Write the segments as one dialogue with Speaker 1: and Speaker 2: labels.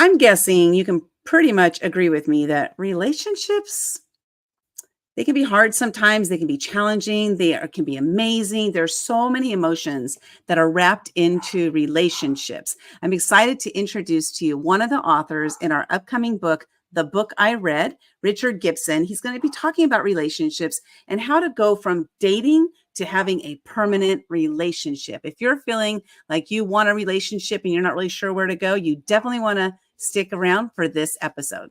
Speaker 1: I'm guessing you can pretty much agree with me that relationships, they can be hard sometimes, they can be challenging, can be amazing. There's so many emotions that are wrapped into relationships. I'm excited to introduce to you one of the authors in our upcoming book, The Book I Read, Richard Gibson. He's going to be talking about relationships and how to go from dating to having a permanent relationship. If you're feeling like you want a relationship and you're not really sure where to go, you definitely want to stick around for this episode.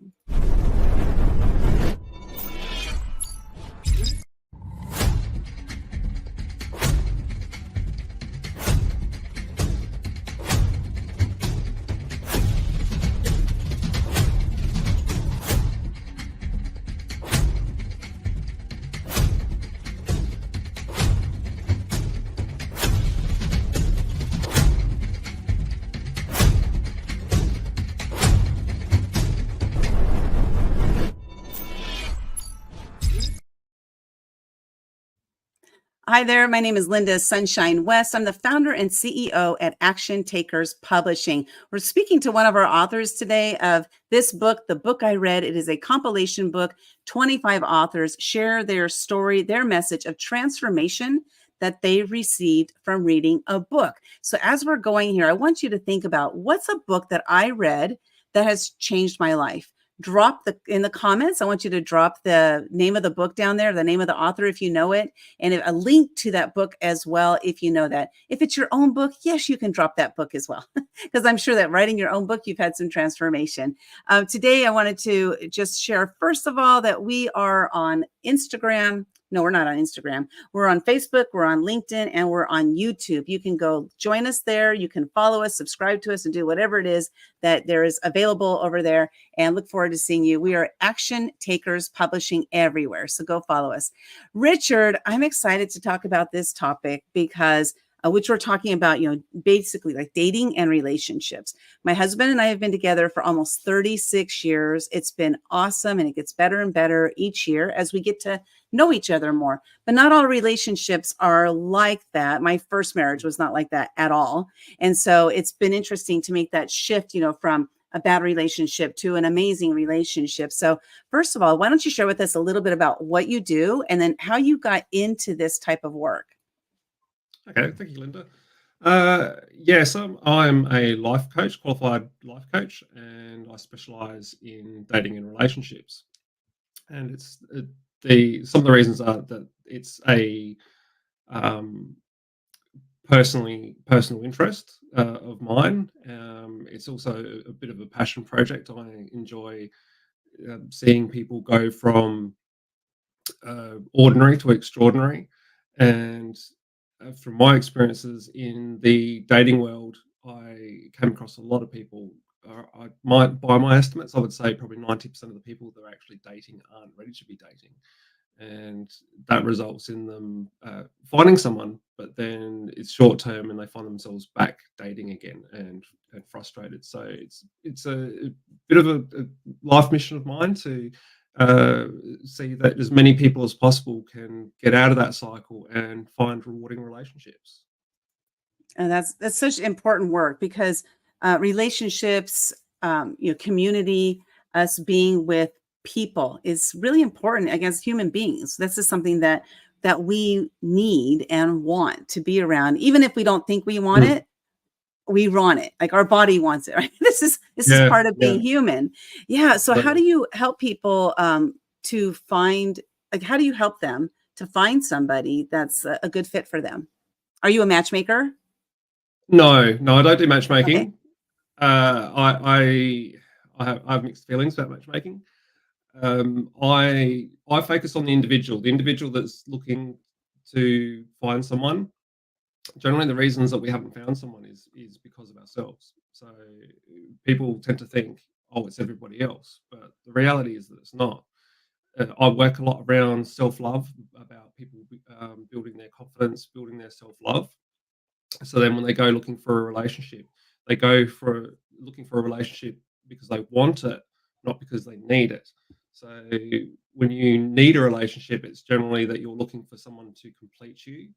Speaker 1: Hi there. My name is Linda Sunshine West. I'm the founder and CEO at Action Takers Publishing. We're speaking to one of our authors today of this book, The Book I Read. It is a compilation book. 25 authors share their story, their message of transformation that they received from reading a book. So as we're going here, I want you to think about what's a book that I read that has changed my life. Drop in the comments. I want you to drop the name of the book down there, the name of the author if you know it, and a link to that book as well if you know that. If it's your own book, yes, you can drop that book as well, because I'm sure that writing your own book, you've had some transformation. Today, I wanted to just share, first of all, that we are on Instagram. No, we're not on Instagram. We're on Facebook, we're on LinkedIn, and we're on YouTube. You can go join us there. You can follow us, subscribe to us, and do whatever it is that there is available over there. And look forward to seeing you. We are Action Takers Publishing everywhere. So go follow us. Richard, I'm excited to talk about this topic because which we're talking about, basically like dating and relationships. My husband and I have been together for almost 36 years. It's been awesome, and it gets better and better each year as we get to know each other more. But not all relationships are like that. My first marriage was not like that at all. And so it's been interesting to make that shift, from a bad relationship to an amazing relationship. So first of all, why don't you share with us a little bit about what you do and then how you got into this type of work?
Speaker 2: Okay, thank you, Linda. Yes, I'm a life coach, qualified life coach, and I specialize in dating and relationships. And it's the some of the reasons are that it's a um, personal interest of mine. It's also a bit of a passion project. I enjoy seeing people go from ordinary to extraordinary, and from my experiences in the dating world, I came across a lot of people. By my estimates, I would say probably 90% of the people that are actually dating aren't ready to be dating, and that results in them finding someone, but then it's short term, and they find themselves back dating again and frustrated. So it's a bit of a life mission of mine to uh, see that as many people as possible can get out of that cycle and find rewarding relationships.
Speaker 1: And that's such important work because relationships, community, us being with people is really important against human beings. This is something that we need and want to be around, even if we don't think we want
Speaker 2: Mm.
Speaker 1: it. We want it, like our body wants it, right? This is
Speaker 2: Yeah,
Speaker 1: part of
Speaker 2: yeah,
Speaker 1: being human. Yeah. So how
Speaker 2: totally.
Speaker 1: do you help people to find, like, how do you help them to find somebody that's a good fit for them? Are you a matchmaker?
Speaker 2: No, no, I don't do
Speaker 1: Okay.
Speaker 2: matchmaking. I have mixed feelings about matchmaking. I focus on the individual that's looking to find someone. Generally, the reasons that we haven't found someone is because of ourselves. So people tend to think, oh, it's everybody else, but the reality is that it's not. I work a lot around self love, about people building their confidence, building their self love. So then, when they go looking for a relationship, they go for looking for a relationship because they want it, not because they need it. So when you need a relationship, it's generally that you're looking for someone to complete you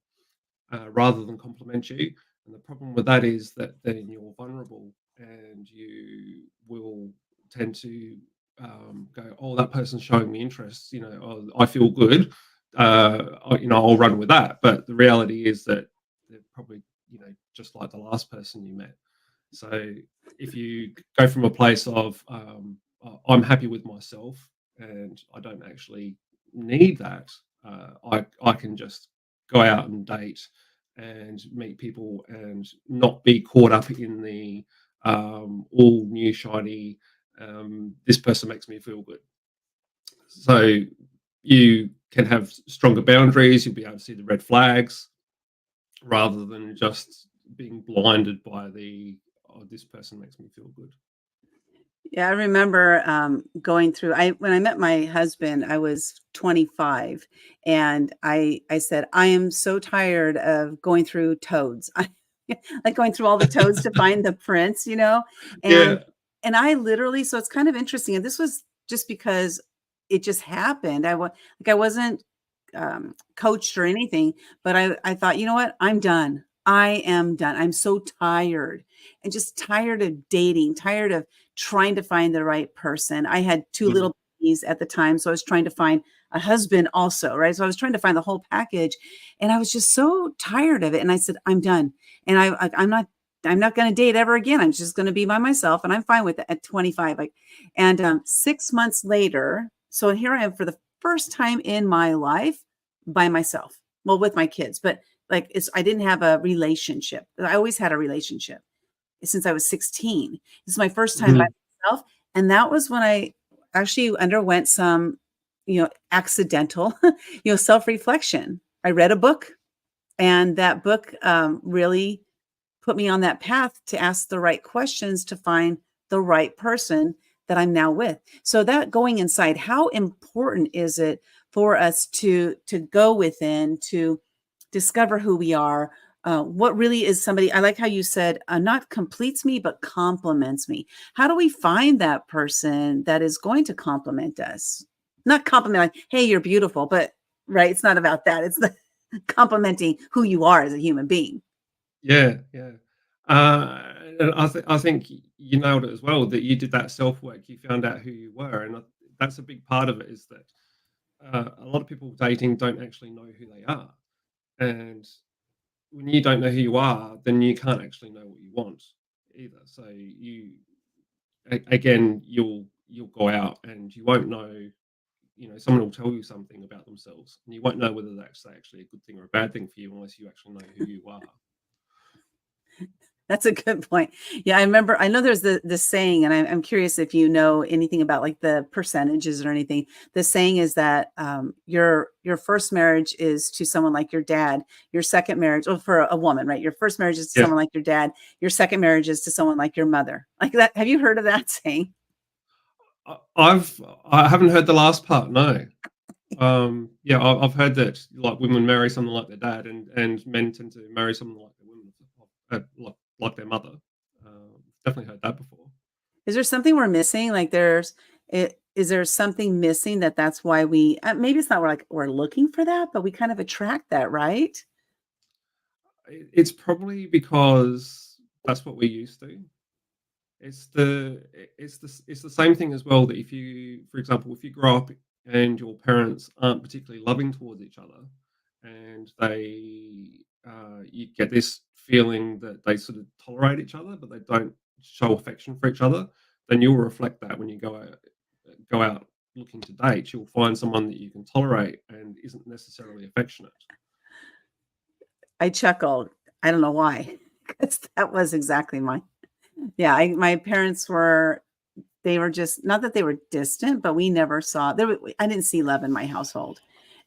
Speaker 2: rather than complement you. And the problem with that is that then you're vulnerable and you will tend to go, oh, that person's showing me interest, oh, I feel good, I'll run with that. But the reality is that they're probably, just like the last person you met. So if you go from a place of I'm happy with myself and I don't actually need that, I can just go out and date and meet people and not be caught up in the all new shiny. This person makes me feel good. So you can have stronger boundaries. You'll be able to see the red flags rather than just being blinded by the, oh, this person makes me feel good.
Speaker 1: Yeah, I remember going through. When I met my husband, I was 25, and I said, I am so tired of going through toads. Like going through all the toads to find the prince, and
Speaker 2: Yeah.
Speaker 1: I literally. So it's kind of interesting, and this was just because it just happened. I wasn't coached or anything, but I thought, you know what, I'm done. I am done. I'm so tired and just tired of dating, tired of trying to find the right person. I had two
Speaker 2: Mhm.
Speaker 1: little babies at the time, so I was trying to find a husband also, right? So I was trying to find the whole package, and I was just so tired of it. And I said, I'm done, and I'm not going to date ever again. I'm just going to be by myself, and I'm fine with it at 25. Like, and 6 months later, so here I am for the first time in my life by myself. Well, with my kids, but like I didn't have a relationship. I always had a relationship since I was 16. This is my first time by
Speaker 2: Mhm.
Speaker 1: myself. And that was when I actually underwent some, accidental, self-reflection. I read a book, and that book really put me on that path to ask the right questions to find the right person that I'm now with. So that going inside, how important is it for us to go within to discover who we are? What really is somebody? I like how you said, not completes me, but compliments me. How do we find that person that is going to compliment us? Not compliment, like, hey, you're beautiful, but right, it's not about that. It's the complimenting who you are as a human being.
Speaker 2: Yeah, yeah. And I think you nailed it as well, that you did that self-work, you found out who you were, and that's a big part of it, is that, a lot of people dating don't actually know who they are, and when you don't know who you are, then you can't actually know what you want either. So again, you'll go out and you won't know, someone will tell you something about themselves, and you won't know whether that's actually a good thing or a bad thing for you unless you actually know who you are.
Speaker 1: That's a good point. Yeah, I know there's the saying, and I'm curious if you know anything about like the percentages or anything. The saying is that your first marriage is to someone like your dad. Your second marriage, well, for a woman, right? Your first marriage is to
Speaker 2: Yeah.
Speaker 1: someone like your dad. Your second marriage is to someone like your mother. Like that. Have you heard of that saying?
Speaker 2: I haven't heard the last part, no. Yeah, I've heard that, like, women marry someone like their dad, and men tend to marry someone like their women, like their mother. Definitely heard that before.
Speaker 1: Is there something we're missing? Like is there something missing that's why we maybe it's not like we're looking for that, but we kind of attract that, right?
Speaker 2: It's probably because that's what we're used to. It's the same thing as well, that if you, for example, if you grow up and your parents aren't particularly loving towards each other, and you get this feeling that they sort of tolerate each other, but they don't show affection for each other, then you'll reflect that when you go out looking to date. You'll find someone that you can tolerate and isn't necessarily affectionate.
Speaker 1: I chuckled. I don't know why, because that was exactly yeah. My parents they were just not that they were distant, but we never saw I didn't see love in my household.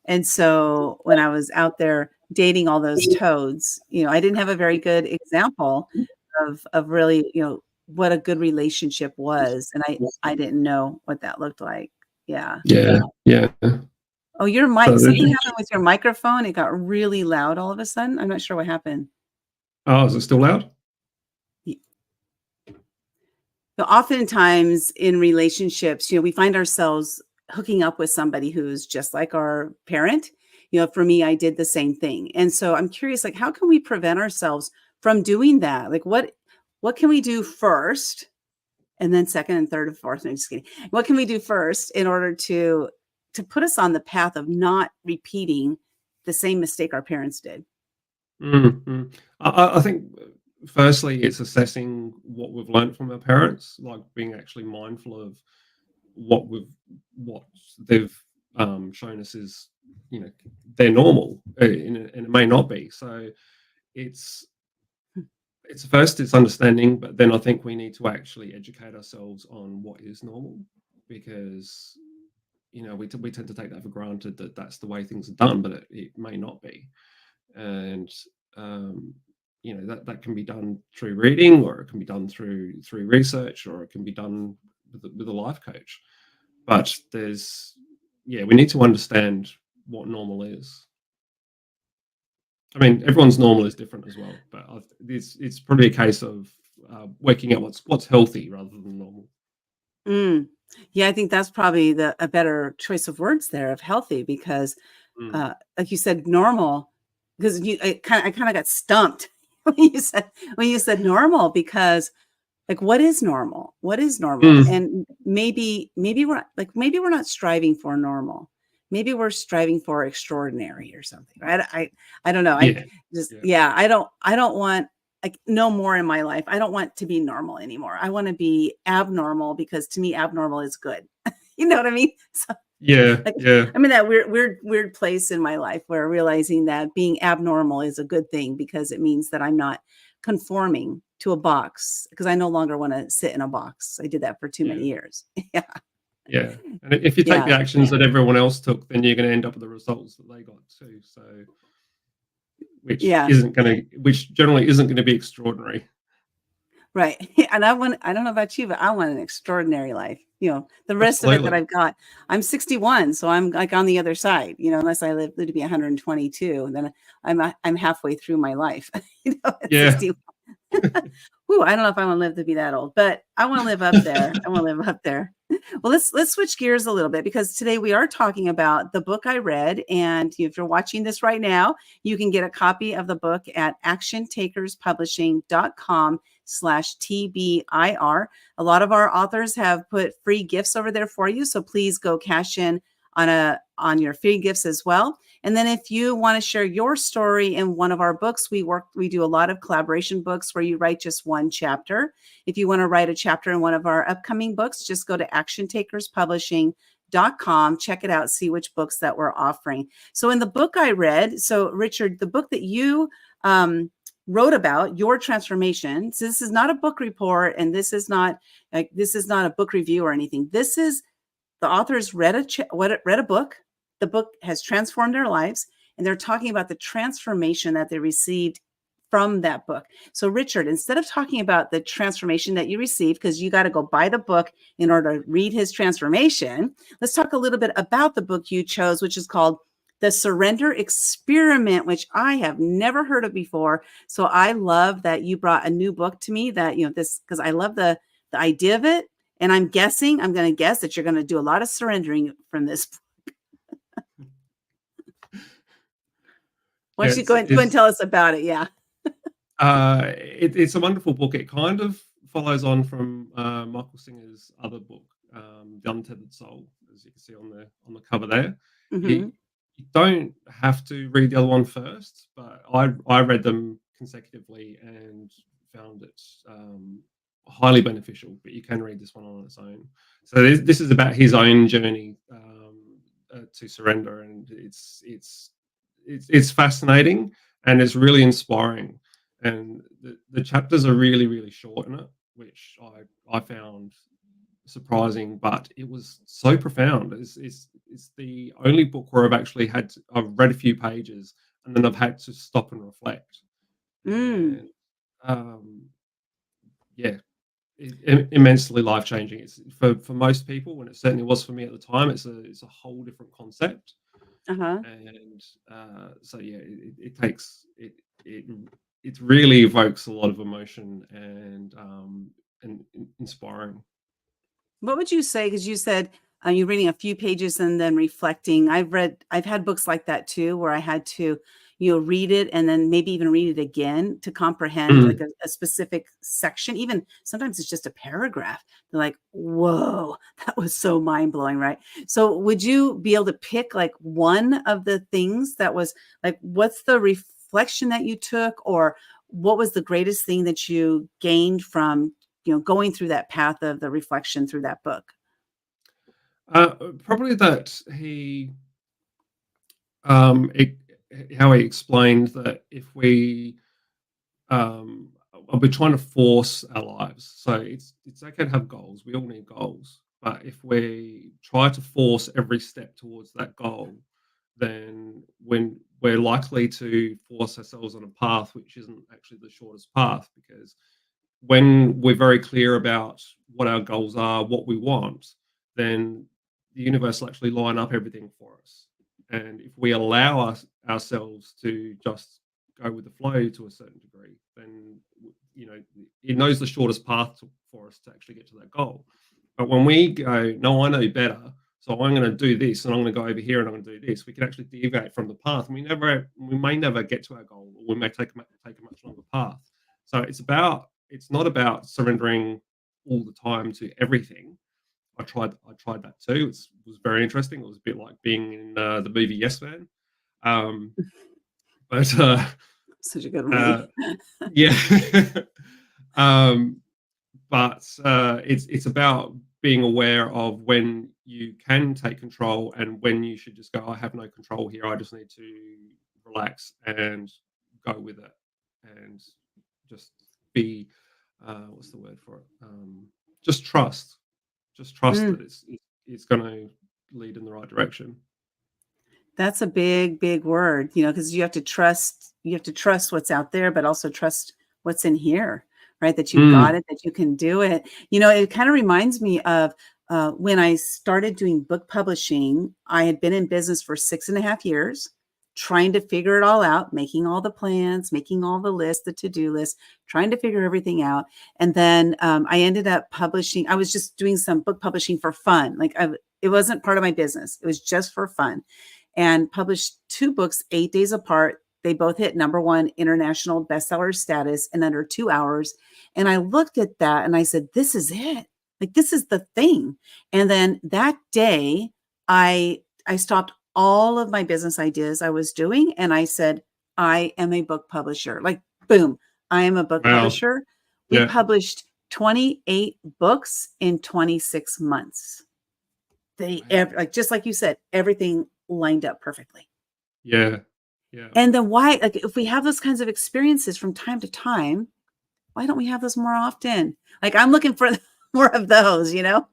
Speaker 1: And so when I was out there dating all those toads, I didn't have a very good example of really, what a good relationship was. And I didn't know what that looked like. Yeah.
Speaker 2: Yeah, yeah.
Speaker 1: Oh, your
Speaker 2: So
Speaker 1: mic, something happened with your microphone. It got really loud all of a sudden. I'm not sure what happened.
Speaker 2: oh, is it still loud?
Speaker 1: So oftentimes in relationships, we find ourselves hooking up with somebody who's just like our parent. For me, I did the same thing. And so I'm curious, like, how can we prevent ourselves from doing that? Like what can we do first and then second and third and fourth. No, just kidding. What can we do first in order to put us on the path of not repeating the same mistake our parents did?
Speaker 2: Mm. I think firstly, it's assessing what we've learned from our parents, like being actually mindful of what they've shown us is, they're normal, and it may not be. So it's first it's understanding, but then I think we need to actually educate ourselves on what is normal, because we tend to take that for granted, that that's the way things are done, but it may not be. And that can be done through reading, or it can be done through research, or it can be done with a life coach. But we need to understand what normal is. I mean, everyone's normal is different as well, but it's probably a case of working out what's healthy rather than normal.
Speaker 1: Mm. Yeah, I think that's probably a better choice of words there, of healthy, because
Speaker 2: Mm.
Speaker 1: like you said, normal, because I kind of got stumped when you said normal, because like, what is normal? What is normal?
Speaker 2: Mm.
Speaker 1: And maybe we're not striving for normal. Maybe we're striving for extraordinary or something, right? I don't know. I
Speaker 2: Yeah,
Speaker 1: just,
Speaker 2: yeah,
Speaker 1: yeah, I don't want like no more in my life. I don't want to be normal anymore. I want to be abnormal, because to me, abnormal is good. You know what I mean? So
Speaker 2: yeah,
Speaker 1: like,
Speaker 2: yeah,
Speaker 1: I'm in that weird place in my life where realizing that being abnormal is a good thing, because it means that I'm not conforming to a box, because I no longer want to sit in a box. I did that for too many
Speaker 2: yeah.
Speaker 1: years. Yeah.
Speaker 2: Yeah, and if you take
Speaker 1: Yeah.
Speaker 2: the actions that everyone else took, then you're going to end up with the results that they got too. So,
Speaker 1: Yeah.
Speaker 2: which generally isn't going to be extraordinary.
Speaker 1: Right. And I don't know about you, but I want an extraordinary life. The rest of it that
Speaker 2: Absolutely.
Speaker 1: I've got, I'm 61, so I'm like on the other side, unless I live to be 122, then I'm halfway through my life, at
Speaker 2: Yeah.
Speaker 1: 60. Ooh, I don't know if I want to live to be that old, but I want to live up there. I want to live up there. Well, let's switch gears a little bit, because today we are talking about the book I read. And if you're watching this right now, you can get a copy of the book at actiontakerspublishing.com/TBIR. A lot of our authors have put free gifts over there for you, so please go cash in on your free gifts as well. And then if you want to share your story in one of our books, we do a lot of collaboration books where you write just one chapter. If you want to write a chapter in one of our upcoming books, just go to actiontakerspublishing.com, check it out, see which books that we're offering. So in the book I read, so Richard, the book that you wrote about, your transformation. So this is not a book report, and this is not a book review or anything. This is the authors read a book. The book has transformed their lives, and they're talking about the transformation that they received from that book. So, Richard, instead of talking about the transformation that you received, because you got to go buy the book in order to read his transformation, let's talk a little bit about the book you chose, which is called The Surrender Experiment, which I have never heard of before. So I love that you brought a new book to me, that, this, because I love the idea of it. And I'm going to guess that you're going to do a lot of surrendering from this. Why
Speaker 2: Yeah,
Speaker 1: don't you go and tell us about it? Yeah.
Speaker 2: it's a wonderful book. It kind of follows on from Michael Singer's other book, The Untethered Soul, as you can see on the cover there.
Speaker 1: Mm-hmm.
Speaker 2: You don't have to read the other one first, but I read them consecutively and found it highly beneficial. But you can read this one on its own. So this is about his own journey to surrender, and it's fascinating, and it's really inspiring. And the chapters are really, really short in it, which I found surprising, but it was so profound. It's the only book where I've read a few pages and then I've had to stop and reflect.
Speaker 1: Mm.
Speaker 2: And yeah, immensely life changing. It's for most people, and it certainly was for me at the time. It's a whole different concept.
Speaker 1: Uh-huh.
Speaker 2: And so yeah, it really evokes a lot of emotion and inspiring.
Speaker 1: What would you say? Because you said you're reading a few pages and then reflecting. I've had books like that too, where I had to, you'll read it and then maybe even read it again to comprehend like
Speaker 2: Mm.
Speaker 1: a specific section. Even sometimes it's just a paragraph. They're like, whoa, that was so mind blowing, right? So would you be able to pick like one of the things that was like, what's the reflection that you took, or what was the greatest thing that you gained from, going through that path of the reflection through that book?
Speaker 2: Probably that it, how he explained that if we um, we're trying to force our lives. So it's okay to have goals. We all need goals. But if we try to force every step towards that goal, then when we're likely to force ourselves on a path which isn't actually the shortest path, because when we're very clear about what our goals are, what we want, then the universe will actually line up everything for us. And if we allow ourselves to just go with the flow to a certain degree, then it knows the shortest path for us to actually get to that goal. But when we go, no, I know better, so I'm going to do this, and I'm going to go over here, and I'm going to do this, we can actually deviate from the path. And we may never get to our goal, or we may take a much longer path. So it's not about surrendering all the time to everything. I tried that too. It was very interesting. It was a bit like being in the movie Yes Man. Um, but
Speaker 1: Such a good movie.
Speaker 2: uh, yeah. um, but it's about being aware of when you can take control and when you should just go, I have no control here. I just need to relax and go with it, and just be what's the word for it? Just trust. Just trust
Speaker 1: Mm,
Speaker 2: that it's going to lead in the right direction.
Speaker 1: that's a big, big word, because you have to trust what's out there, but also trust what's in here, right? That you've got
Speaker 2: Mm.
Speaker 1: it, that you can do it. It kind of reminds me of when I started doing book publishing. I had been in business for 6.5 years, trying to figure it all out, making all the plans, making all the lists, the to-do list, trying to figure everything out. And then I ended up publishing. I was just doing some book publishing for fun. It wasn't part of my business. It was just for fun, and published two books 8 days apart. They both hit number one international bestseller status in under 2 hours. And I looked at that and I said, this is it. Like, this is the thing. And then that day, I stopped all of my business ideas I was doing. And I said, I am a book publisher. Like, boom, I am a book
Speaker 2: Wow.
Speaker 1: publisher. We
Speaker 2: Yeah.
Speaker 1: published 28 books in 26 months.
Speaker 2: Wow.
Speaker 1: Like, just like you said, everything lined up perfectly.
Speaker 2: Yeah. Yeah.
Speaker 1: And then why, like, if we have those kinds of experiences from time to time, why don't we have those more often? Like, I'm looking for more of those. So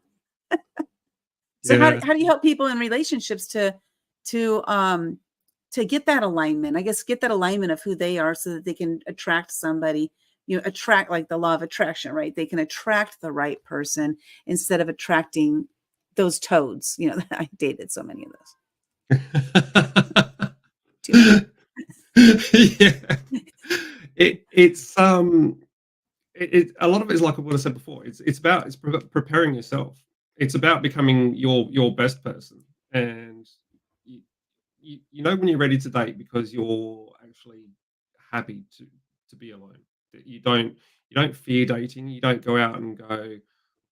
Speaker 1: how,
Speaker 2: Yeah.
Speaker 1: how do you help people in relationships to um to get that alignment? I guess get that alignment of who they are so that they can attract somebody, attract, like the law of attraction, right? They can attract the right person instead of attracting those toads. I dated so many of those. Too many.
Speaker 2: Yeah. It's a lot of it is like what I said before. It's preparing yourself. It's about becoming your best person, and you, you know when you're ready to date because you're actually happy to be alone. That you don't fear dating. You don't go out and go,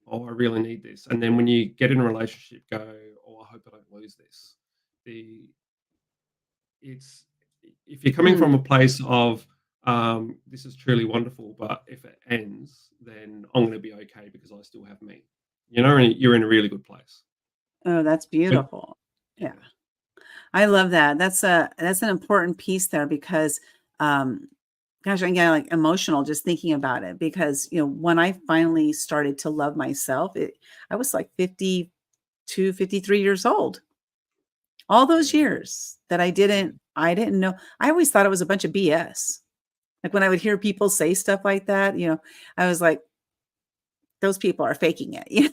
Speaker 2: oh, I really need this, and then when you get in a relationship, go, oh, I hope I don't lose this. The it's If you're coming from
Speaker 1: Mm.
Speaker 2: a place of this is truly wonderful, but if it ends, then I'm going to be okay because I still have me. And you're in a really good place.
Speaker 1: Oh, that's
Speaker 2: But
Speaker 1: beautiful.
Speaker 2: yeah,
Speaker 1: Yeah. I love that. That's an important piece there because, um, gosh, I'm getting like emotional just thinking about it because, when I finally started to love myself, I was like 52, 53 years old. All those
Speaker 2: yeah,
Speaker 1: years that
Speaker 2: yeah,
Speaker 1: I didn't know. I always thought it was a bunch of BS. Like when I would hear people say stuff like that, I was like, those people are faking it.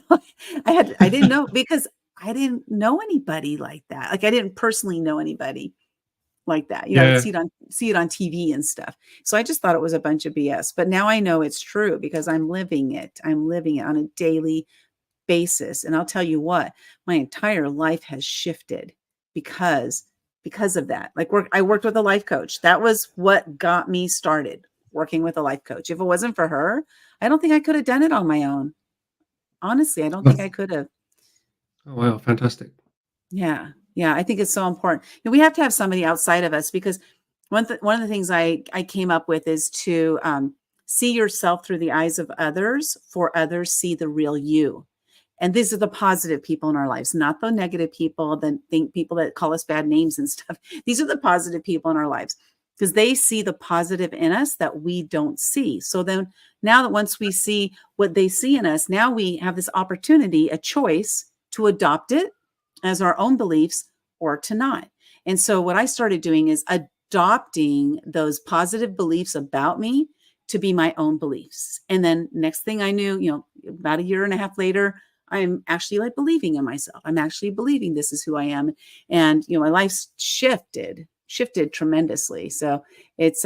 Speaker 1: I didn't know because I didn't know anybody like that. Like I didn't personally know anybody like that. I would
Speaker 2: yeah,
Speaker 1: see it on TV and stuff. So I just thought it was a bunch of BS. But now I know it's true because I'm living it. I'm living it on a daily basis. And I'll tell you what, my entire life has shifted because because of that. Like I worked with a life coach. That was what got me started working with a life coach. If it wasn't for her, I don't think I could have done it on my own. Honestly, I don't think I could have.
Speaker 2: Oh, wow, fantastic.
Speaker 1: Yeah. Yeah. I think it's so important. We have to have somebody outside of us, because one of the things I came up with is to see yourself through the eyes of others, for others see the real you. And these are the positive people in our lives, not the negative people, people that call us bad names and stuff. These are the positive people in our lives, because they see the positive in us that we don't see. So then now that once we see what they see in us, now we have this opportunity, a choice to adopt it as our own beliefs or to not. And so what I started doing is adopting those positive beliefs about me to be my own beliefs. And then next thing I knew, about a year and a half later, I'm actually like believing in myself. I'm actually believing this is who I am. And, my life's shifted tremendously. So it's,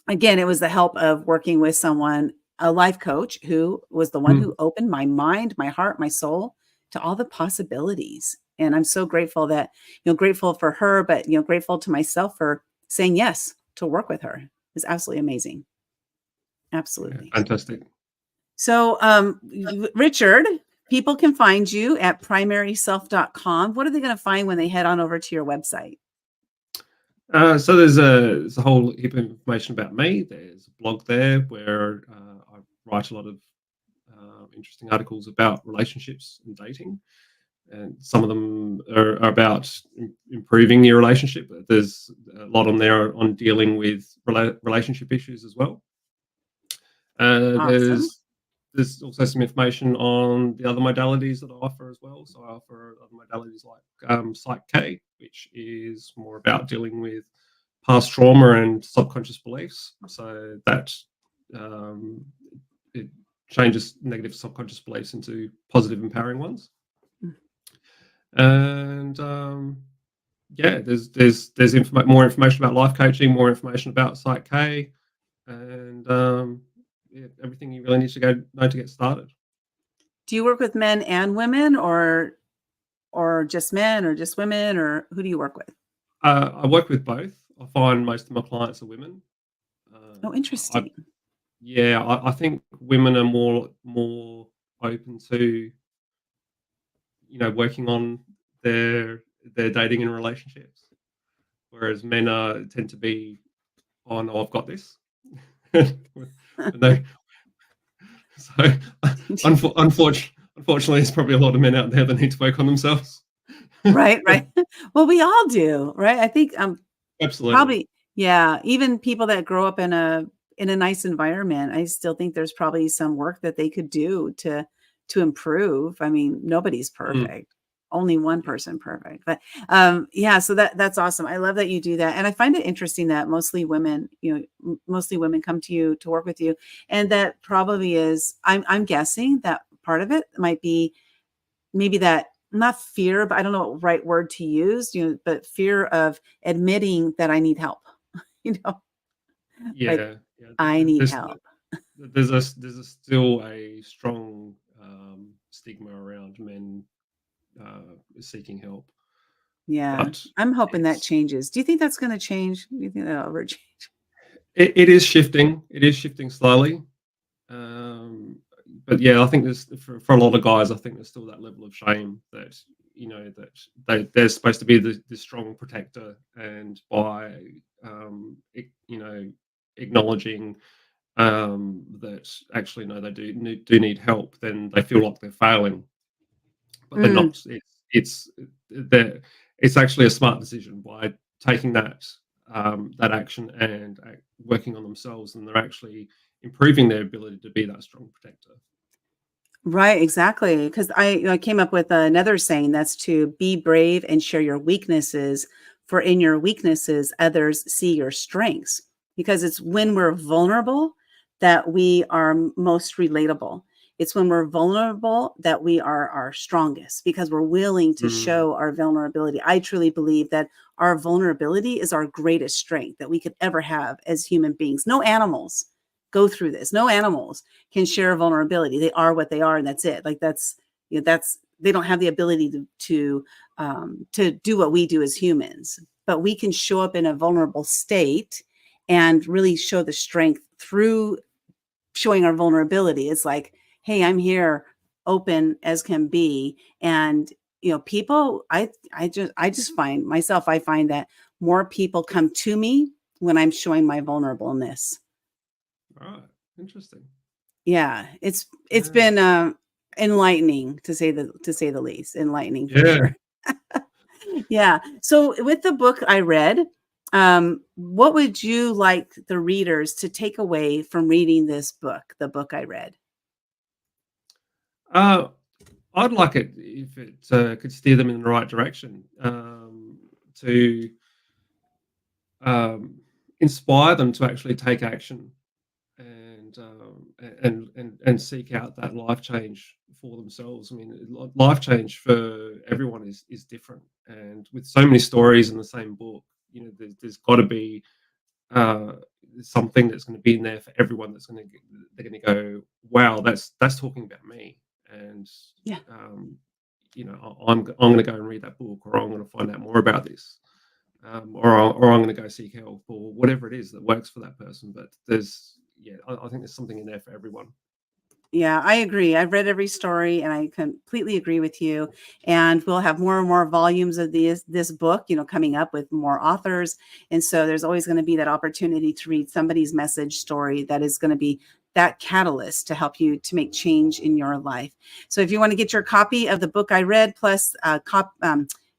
Speaker 1: again, it was the help of working with someone, a life coach, who was the one
Speaker 2: Mm.
Speaker 1: who opened my mind, my heart, my soul to all the possibilities. And I'm so grateful that, grateful for her, but, grateful to myself for saying yes to work with her. It's absolutely amazing.
Speaker 2: Yeah,
Speaker 1: Absolutely.
Speaker 2: fantastic.
Speaker 1: So, Richard, people can find you at primaryself.com. What are they going to find when they head on over to your website?
Speaker 2: So there's a whole heap of information about me. There's a blog there where I write a lot of interesting articles about relationships and dating, and some of them are about improving your relationship. There's a lot on there on dealing with relationship issues as well. Uh,
Speaker 1: Awesome.
Speaker 2: there's there's also some information on the other modalities that I offer as well. So I offer other modalities like Psych K, which is more about dealing with past trauma and subconscious beliefs. So that um, it changes negative subconscious beliefs into positive, empowering ones. And yeah, there's more information about life coaching, more information about Psych K, and yeah, everything you really need to know to get started.
Speaker 1: Do you work with men and women, or just men, or just women, or who do you work with?
Speaker 2: I work with both. I find most of my clients are women.
Speaker 1: Oh,
Speaker 2: I
Speaker 1: interesting.
Speaker 2: Yeah, I think women are more open to working on their their dating and relationships, whereas men tend to be, oh no, I've got this. And they, so unfortunately, there's probably a lot of men out there that need to work on themselves.
Speaker 1: Right, right. Well, we all do, right? I think
Speaker 2: Absolutely.
Speaker 1: probably, yeah, even people that grow up in a nice environment, I still think there's probably some work that they could do to improve. I mean, nobody's
Speaker 2: Mm,
Speaker 1: perfect. Only one
Speaker 2: yeah.
Speaker 1: person perfect. But yeah, so that's awesome. I love that you do that. And I find it interesting that mostly women, mostly women come to you to work with you. And that probably is, I'm guessing that part of it might be maybe that, not fear, but I don't know what right word to use, but fear of admitting that I need help. you know, like
Speaker 2: Yeah, yeah.
Speaker 1: I need help.
Speaker 2: There's still a strong stigma around men seeking help,
Speaker 1: Yeah.
Speaker 2: but
Speaker 1: I'm hoping that
Speaker 2: it's
Speaker 1: changes. Do you think that's going to change? Do you think that'll ever change?
Speaker 2: it is shifting. It is shifting slowly. Um, but yeah, I think there's for a lot of guys, I think there's still that level of shame that that they're supposed to be the strong protector, and by acknowledging that actually no, they do need help, then they feel like they're failing, but they're
Speaker 1: Mm.
Speaker 2: not. It's they're, it's actually a smart decision by taking that action and working on themselves, and they're actually improving their ability to be that strong protector.
Speaker 1: Right, exactly. Because I came up with another saying, that's to be brave and share your weaknesses, for in your weaknesses, others see your strengths. Because it's when we're vulnerable that we are most relatable. It's when we're vulnerable that we are our strongest, because we're willing to
Speaker 2: Mm,
Speaker 1: show our vulnerability. I truly believe that our vulnerability is our greatest strength that we could ever have as human beings. No animals go through this. No animals can share vulnerability. They are what they are, and that's it. Like that's they don't have the ability to do what we do as humans. but we can show up in a vulnerable state and really show the strength through showing our vulnerability. It's like, hey, I'm here, open as can be. And people, I just find myself, I find that more people come to me when I'm showing my vulnerableness.
Speaker 2: Right. Interesting.
Speaker 1: Yeah, it's
Speaker 2: Yeah.
Speaker 1: been enlightening to say the least. Enlightening for
Speaker 2: Yeah.
Speaker 1: sure. Yeah. So with the book I read, what would you like the readers to take away from reading this book, the book I read?
Speaker 2: I'd like it if it could steer them in the right direction, to inspire them to actually take action and seek out that life change for themselves. I mean, life change for everyone is different, and with so many stories in the same book, there's got to be uh, something that's going to be in there for everyone. They're going to go, wow, that's talking about me, and
Speaker 1: Yeah.
Speaker 2: I'm going to go and read that book, or I'm going to find out more about this. Or I'm going to go seek help, or whatever it is that works for that person. But I think there's something in there for everyone.
Speaker 1: Yeah, I agree. I've read every story and I completely agree with you. And we'll have more and more volumes of this book, coming up with more authors. And so there's always going to be that opportunity to read somebody's message story that is going to be that catalyst to help you to make change in your life. So if you want to get your copy of the book I read, plus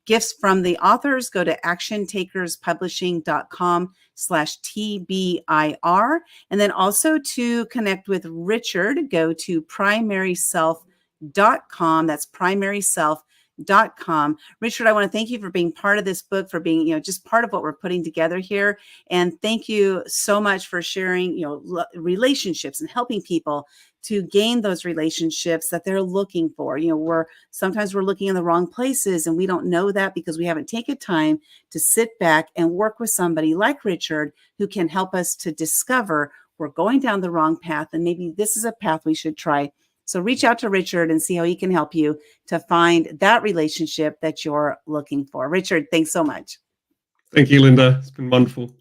Speaker 1: gifts from the authors, go to actiontakerspublishing.com/TBIR. And then also to connect with Richard, go to primaryself.com. That's primaryself.com. Richard, I want to thank you for being part of this book, for being, just part of what we're putting together here. And thank you so much for sharing, relationships and helping people to gain those relationships that they're looking for. Sometimes we're looking in the wrong places and we don't know that because we haven't taken time to sit back and work with somebody like Richard who can help us to discover we're going down the wrong path and maybe this is a path we should try. So reach out to Richard and see how he can help you to find that relationship that you're looking for. Richard, thanks so much.
Speaker 2: Thank you, Linda. It's been wonderful.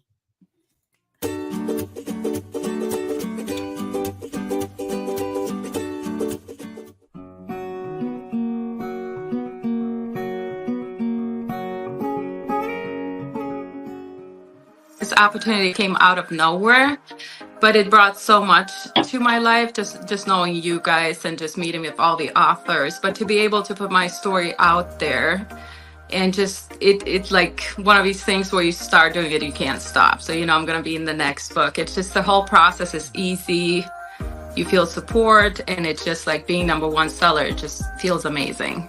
Speaker 3: This opportunity came out of nowhere, but it brought so much to my life, just knowing you guys and just meeting with all the authors. But to be able to put my story out there and just it's like one of these things where you start doing it, you can't stop. So I'm gonna be in the next book. It's just the whole process is easy. You feel support, and it's just like being #1 seller. It just feels amazing.